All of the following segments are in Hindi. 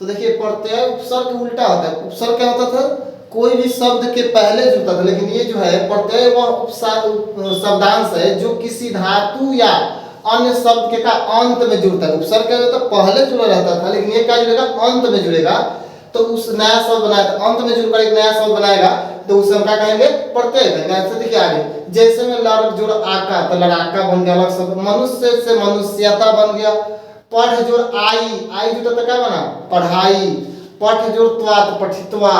तो देखिए प्रत्यय उपसर्ग उल्टा होता है। उपसर्ग क्या होता था, कोई भी शब्द के पहले जुड़ता था, लेकिन ये जो है प्रत्यय वह शब्दांश है जो किसी धातु या अन्य शब्द के का अंत में जुड़ता है। उपसर्ग क्या होता है, पहले जुड़ा रहता था, लेकिन ये क्या जुड़ेगा, अंत में जुड़ेगा। तो उस नया शब्द बनाया, तो अंत में जुड़कर एक नया शब्द बनाएगा, तो उसे हम क्या कहेंगे, प्रत्यय कहेंगे। ऐसे देखिए आगे, जैसे में लड़ जोड़ आका, तो लड़ाका बन गया अलग शब्द। मनुष्य से मनुष्यता बन गया। पढ़ जोड़ आई जुटा तो क्या बना, पढ़ाई। पठ जोड़ त्वा, तो पठित्वा।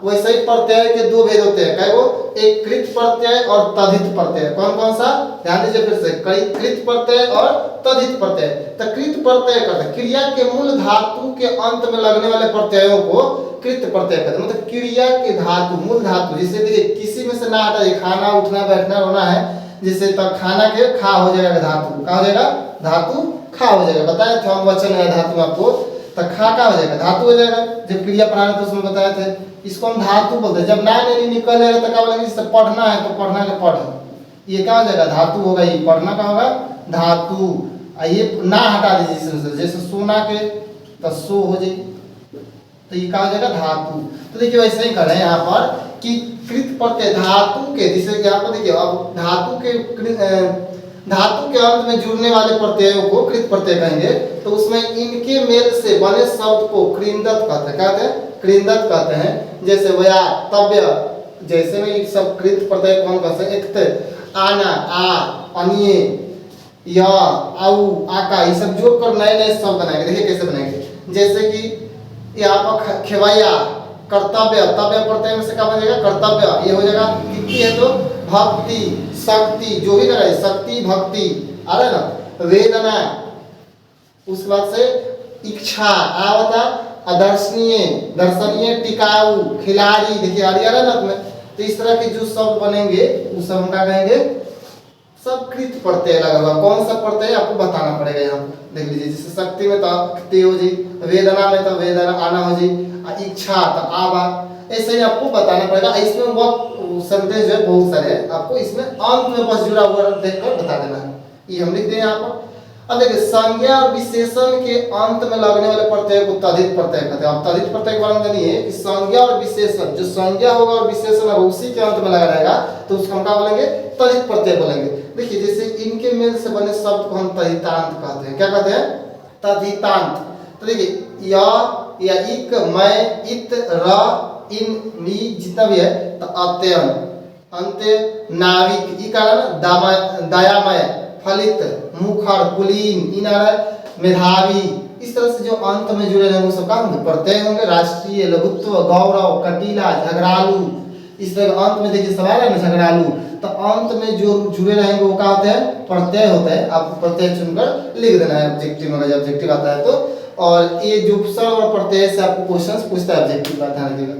वैसे ही प्रत्यय के दो भेद होते हैं, क्या वो, एक कृत प्रत्यय और तद्धित प्रत्यय। कौन कौन सा, ध्यान दीजिए फिर से, कृत प्रत्यय और तद्धित प्रत्यय। तो कृत प्रत्यय कहते हैं क्रिया के मूल धातु के अंत में लगने वाले प्रत्ययों को कृत प्रत्यय कहते हैं। मतलब क्रिया के धातु, मूल धातु, जिसे देखिए किसी में से ना हटा, खाना उठना बैठना रोना है, जिससे तब खाना के खा हो जाएगा धातु, क्या हो जाएगा, धातु खा हो जाएगा। बताया थे हम, वचन है धातु आपको, तो खा का हो जाएगा, धातु हो जाएगा। जब क्रिया पढ़ा रहे थे उसमें बताए थे, इसको हम धातु बोलते हैं। जब ना नहीं निकल जाएगा तो क्या बोलेंगे, जिससे पढ़ना है तो पढ़ना के पढ़, ये क्या हो जाएगा, धातु होगा। ये पढ़ना का होगा धातु। ये ना हटा दीजिए इसमें से, जैसे सोना के तो सो हो जाए, तो ये क्या हो जाएगा, धातु। तो देखिए वैसे ही कर रहे हैं यहाँ पर कि कृत प्रत्यय धातु के, जिसे यहाँ पर देखिए अब धातु के अंत में जुड़ने वाले प्रत्ययों को कृत प्रत्यय कहेंगे। तो उसमें इनके मेल से बने शब्द को कृंदत कहते हैं। कहते हैं, कृंदत कहते हैं। जैसे वया, तव्य, जैसे में ये सब कृत प्रत्यय कौन कहते हैं, एक आना, आ, अनिये, या, आउ, आका, ये सब जोड़कर नए नए शब्द बनाएंगे। देखिए कैसे बनाएंगे, जैसे कि यहाँ पर खेवैया, कर्तव्य, तव्य प्रत्यय में से क्या बनेगा, कर्तव्य, ये हो जाएगा। कितनी है तो भक्ति, शक्ति, जो भी लगाए, शक्ति भक्ति, आ रहा है ना, वेदना, उसके बाद से इच्छा, आवता, अदर्शनीय, दर्शनीय, टिकाऊ, खिलाड़ी, देखिए आ रहा है ना तुम्हें। तो इस तरह के जो शब्द बनेंगे उस सब हम क्या कहेंगे, सब कृत प्रत्यय लगा हुआ। कौन सा प्रत्यय आपको बताना पड़ेगा यहाँ देख लीजिए। जैसे शक्ति में तो ते हो जी, वेदना में तो वेदना आना हो जी, इच्छा तो आवा, ऐसे ही आपको बताना पड़ेगा। इसमें बहुत सेंटेंस जो है बहुत सारे हैं, आपको इसमें अंत में बस जुड़ा हुआ देखकर बता देना है। ये हम लिख दें यहाँ पर। अब देखिए संज्ञा और विशेषण के अंत में लगने वाले प्रत्यय को तद्धित प्रत्यय कहते हैं। अब तद्धित प्रत्यय के बारे में जानिए कि संज्ञा और विशेषण, जो संज्ञा होगा और विशेषण है उसी के अंत में लगा रहेगा, तो उसको हम क्या बोलेंगे, तद्धित प्रत्यय बोलेंगे। देखिए जैसे इनके मेल से बने शब्द को हम तद्धितांत कहते हैं। क्या कहते हैं, तद्धितांत। तो देखिए या इक, मैं, इत, र, इन, नी, जितना भी है, तो अत्ययन, अंत्य, नाविक, ई का दयामय, फलित, मुखर, कुलीन, इन आ रहा है, मेधावी। इस तरह से जो अंत में जुड़े रहेंगे वो सब क्या होंगे, प्रत्यय होंगे। राष्ट्रीय, लघुत्व, गौरव, कटीला, झगड़ालू, इस तरह अंत में देखिए सवाल है ना, झगड़ालू, तो अंत में जो जुड़े रहेंगे वो क्या होते हैं, प्रत्यय होते हैं। आपको प्रत्यय चुनकर लिख देना है ऑब्जेक्टिव में, जब ऑब्जेक्टिव आता है तो। और ये जो उपसर्ग और प्रत्यय से आपको क्वेश्चंस पूछता है ऑब्जेक्टिव का, ध्यान रखिएगा।